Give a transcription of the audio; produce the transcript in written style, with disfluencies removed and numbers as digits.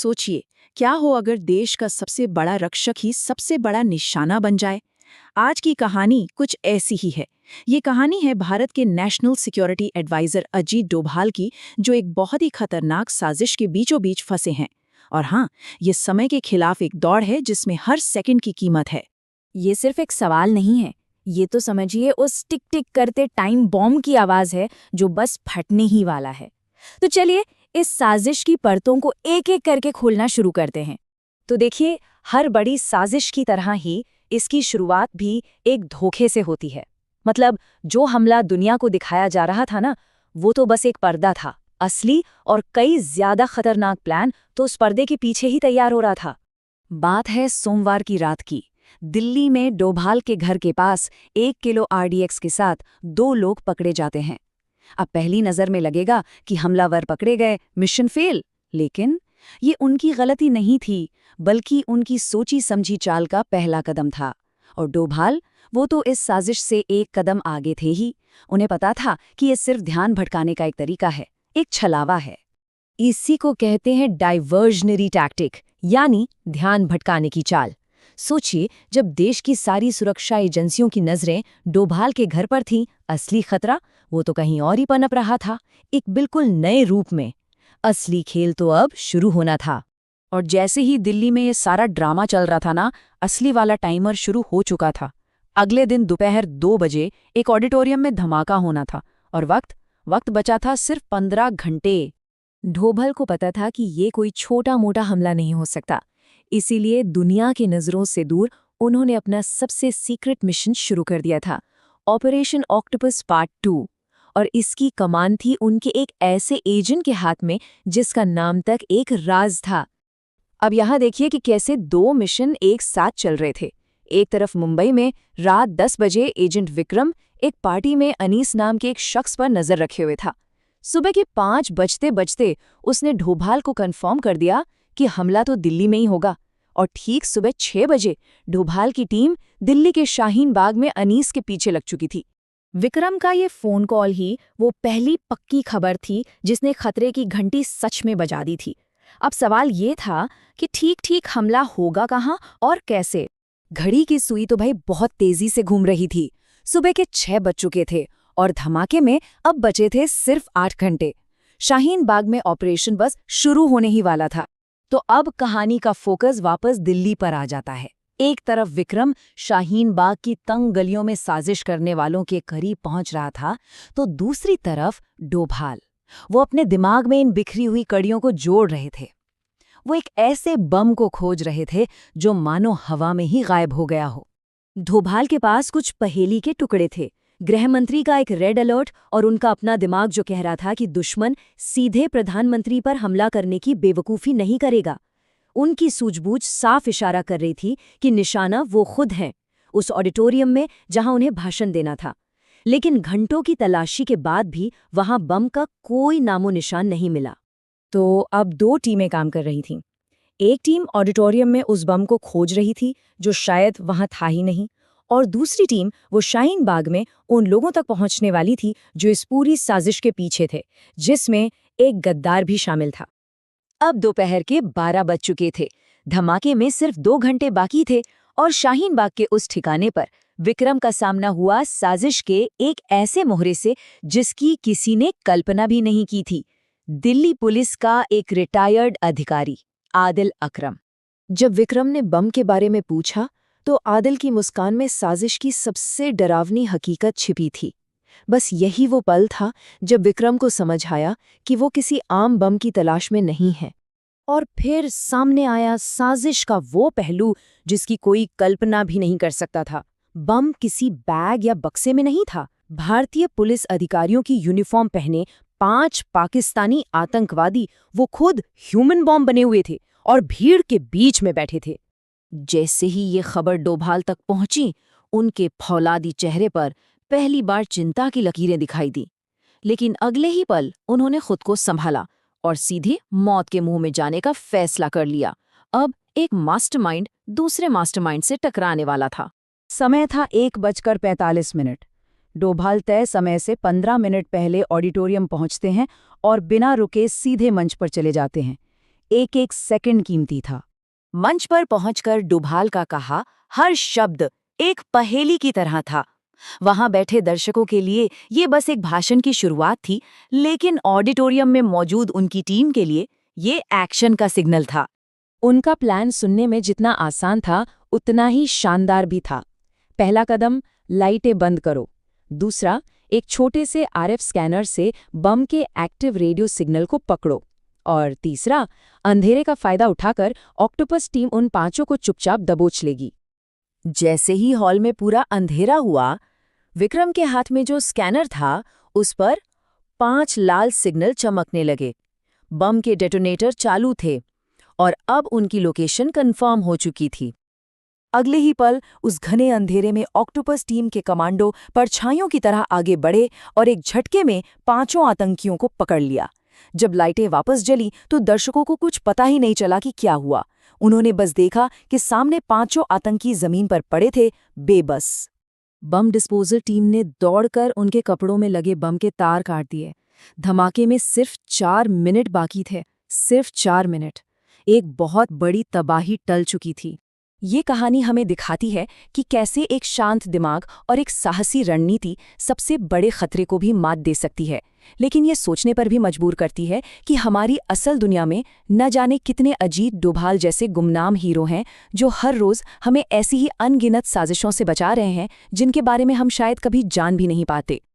सोचिए, क्या हो अगर देश का सबसे बड़ा रक्षक ही सबसे बड़ा निशाना बन जाए। आज की कहानी कुछ ऐसी ही है। ये कहानी है भारत के national security advisor Ajit Doval की, जो एक बहुत ही खतरनाक साजिश के बीचों बीच फंसे हैं। और हाँ, ये समय के खिलाफ एक दौड़ है जिसमें हर सेकंड की कीमत है। ये सिर्फ एक सवाल नहीं है, ये तो समझिए उस टिक टिक करते टाइम बॉम्ब की आवाज है जो बस फटने ही वाला है। तो चलिए इस साजिश की परतों को एक एक करके खोलना शुरू करते हैं। तो देखिए, हर बड़ी साजिश की तरह ही इसकी शुरुआत भी एक धोखे से होती है। मतलब जो हमला दुनिया को दिखाया जा रहा था ना, वो तो बस एक पर्दा था। असली और कई ज्यादा खतरनाक प्लान तो उस पर्दे के पीछे ही तैयार हो रहा था। बात है सोमवार की रात की। दिल्ली में डोभाल के घर के पास 1 किलो RDX के साथ 2 लोग पकड़े जाते हैं। अब पहली नजर में लगेगा कि हमलावर पकड़े गए, मिशन फेल। लेकिन ये उनकी गलती नहीं थी, बल्कि उनकी सोची समझी चाल का पहला कदम था। और डोभाल, वो तो इस साजिश से एक कदम आगे थे ही। उन्हें पता था कि ये सिर्फ ध्यान भटकाने का एक तरीका है, एक छलावा है। इसी को कहते हैं डाइवर्जनरी टैक्टिक, यानी ध्यान भटकाने की चाल। सोचिए, जब देश की सारी सुरक्षा एजेंसियों की नजरें डोभाल के घर पर थीं, असली खतरा वो तो कहीं और ही पनप रहा था, एक बिल्कुल नए रूप में। असली खेल तो अब शुरू होना था। और जैसे ही दिल्ली में ये सारा ड्रामा चल रहा था ना, असली वाला टाइमर शुरू हो चुका था। अगले दिन दोपहर 2 बजे एक ऑडिटोरियम में धमाका होना था, और वक्त बचा था सिर्फ 15 घंटे। डोभाल को पता था कि ये कोई छोटा मोटा हमला नहीं हो सकता। इसीलिए दुनिया की नज़रों से दूर उन्होंने अपना सबसे सीक्रेट मिशन शुरू कर दिया था, ऑपरेशन ऑक्टोपस पार्ट 2। और इसकी कमान थी उनके एक ऐसे एजेंट के हाथ में जिसका नाम तक एक राज था। अब यहाँ देखिए कि कैसे 2 मिशन एक साथ चल रहे थे। एक तरफ मुंबई में रात 10 बजे एजेंट विक्रम एक पार्टी में अनीस नाम के एक शख्स पर नजर रखे हुए था। सुबह के 5 बजते बजते उसने डोभाल को कंफर्म कर दिया कि हमला तो दिल्ली में ही होगा। और ठीक सुबह 6 बजे डोभाल की टीम दिल्ली के शाहीन बाग में अनीस के पीछे लग चुकी थी। विक्रम का ये फोन कॉल ही वो पहली पक्की खबर थी जिसने खतरे की घंटी सच में बजा दी थी। अब सवाल ये था कि ठीक हमला होगा कहाँ और कैसे। घड़ी की सुई तो भाई बहुत तेजी से घूम रही थी। सुबह के 6 बज चुके थे और धमाके में अब बचे थे सिर्फ 8 घंटे। शाहीन बाग में ऑपरेशन बस शुरू होने ही वाला था। तो अब कहानी का फोकस वापस दिल्ली पर आ जाता है। एक तरफ विक्रम शाहीन बाग की तंग गलियों में साजिश करने वालों के करीब पहुंच रहा था, तो दूसरी तरफ डोभाल, वो अपने दिमाग में इन बिखरी हुई कड़ियों को जोड़ रहे थे। वो एक ऐसे बम को खोज रहे थे जो मानो हवा में ही गायब हो गया हो। डोभाल के पास कुछ पहेली के टुकड़े थे, गृह मंत्री का एक रेड अलर्ट और उनका अपना दिमाग जो कह रहा था कि दुश्मन सीधे प्रधानमंत्री पर हमला करने की बेवकूफ़ी नहीं करेगा। उनकी सूझबूझ साफ इशारा कर रही थी कि निशाना वो खुद हैं, उस ऑडिटोरियम में जहां उन्हें भाषण देना था। लेकिन घंटों की तलाशी के बाद भी वहां बम का कोई नामो निशान नहीं मिला। तो अब 2 टीमें काम कर रही थीं। एक टीम ऑडिटोरियम में उस बम को खोज रही थी जो शायद वहां था ही नहीं, और दूसरी टीम वो शाहीन बाग में उन लोगों तक पहुंचने वाली थी जो इस पूरी साजिश के पीछे थे, जिसमें एक गद्दार भी शामिल था। अब दोपहर के 12 बज चुके थे। धमाके में सिर्फ 2 घंटे बाकी थे और शाहीन बाग के उस ठिकाने पर विक्रम का सामना हुआ साजिश के एक ऐसे मोहरे से जिसकी किसी ने कल्पना भी नहीं की थी। दिल्ली पुलिस का एक रिटायर्ड अधिकारी, आदिल अकरम। जब विक्रम ने बम के बारे में पूछा तो आदिल की मुस्कान में साजिश की सबसे डरावनी हकीकत छिपी थी। बस यही वो पल था जब विक्रम को समझ आया कि वो किसी आम बम की तलाश में नहीं है। और फिर सामने आया साजिश का वो पहलू जिसकी कोई कल्पना भी नहीं कर सकता था। बम किसी बैग या बक्से में नहीं था। भारतीय पुलिस अधिकारियों की यूनिफॉर्म पहने 5 पाकिस्तानी आतंकवादी वो खुद ह्यूमन बॉम्ब बने हुए थे और भीड़ के बीच में बैठे थे। जैसे ही ये खबर डोभाल तक पहुंची, उनके फौलादी चेहरे पर पहली बार चिंता की लकीरें दिखाई दी। लेकिन अगले ही पल उन्होंने खुद को संभाला और सीधे मौत के मुंह में जाने का फैसला कर लिया। अब एक मास्टरमाइंड दूसरे मास्टरमाइंड से टकराने वाला था। समय था 1:45। डोभाल तय समय से 15 मिनट पहले ऑडिटोरियम पहुंचते हैं और बिना रुके सीधे मंच पर चले जाते हैं। एक एक सेकंड कीमती था। मंच पर पहुंचकर डोभाल का कहा हर शब्द एक पहेली की तरह था। वहां बैठे दर्शकों के लिए ये बस एक भाषण की शुरुआत थी, लेकिन ऑडिटोरियम में मौजूद उनकी टीम के लिए ये एक्शन का सिग्नल था। उनका प्लान सुनने में जितना आसान था उतना ही शानदार भी था। पहला कदम, लाइटें बंद करो। दूसरा, एक छोटे से आरएफ स्कैनर से बम के एक्टिव रेडियो सिग्नल को पकड़ो। और तीसरा, अंधेरे का फायदा उठाकर ऑक्टोपस टीम उन पांचों को चुपचाप दबोच लेगी। जैसे ही हॉल में पूरा अंधेरा हुआ, विक्रम के हाथ में जो स्कैनर था उस पर 5 लाल सिग्नल चमकने लगे। बम के डेटोनेटर चालू थे और अब उनकी लोकेशन कंफर्म हो चुकी थी। अगले ही पल उस घने अंधेरे में ऑक्टोपस टीम के कमांडो परछाइयों की तरह आगे बढ़े और एक झटके में 5 आतंकियों को पकड़ लिया। जब लाइटें वापस जली तो दर्शकों को कुछ पता ही नहीं चला कि क्या हुआ। उन्होंने बस देखा कि सामने 5 आतंकी जमीन पर पड़े थे, बेबस। बम डिस्पोजल टीम ने दौड़कर उनके कपड़ों में लगे बम के तार काट दिए। धमाके में सिर्फ 4 मिनट बाकी थे, सिर्फ 4 मिनट। एक बहुत बड़ी तबाही टल चुकी थी। ये कहानी हमें दिखाती है कि कैसे एक शांत दिमाग और एक साहसी रणनीति सबसे बड़े खतरे को भी मात दे सकती है, लेकिन ये सोचने पर भी मजबूर करती है कि हमारी असल दुनिया में न जाने कितने अजीत डोभाल जैसे गुमनाम हीरो हैं जो हर रोज़ हमें ऐसी ही अनगिनत साजिशों से बचा रहे हैं जिनके बारे में हम शायद कभी जान भी नहीं पाते।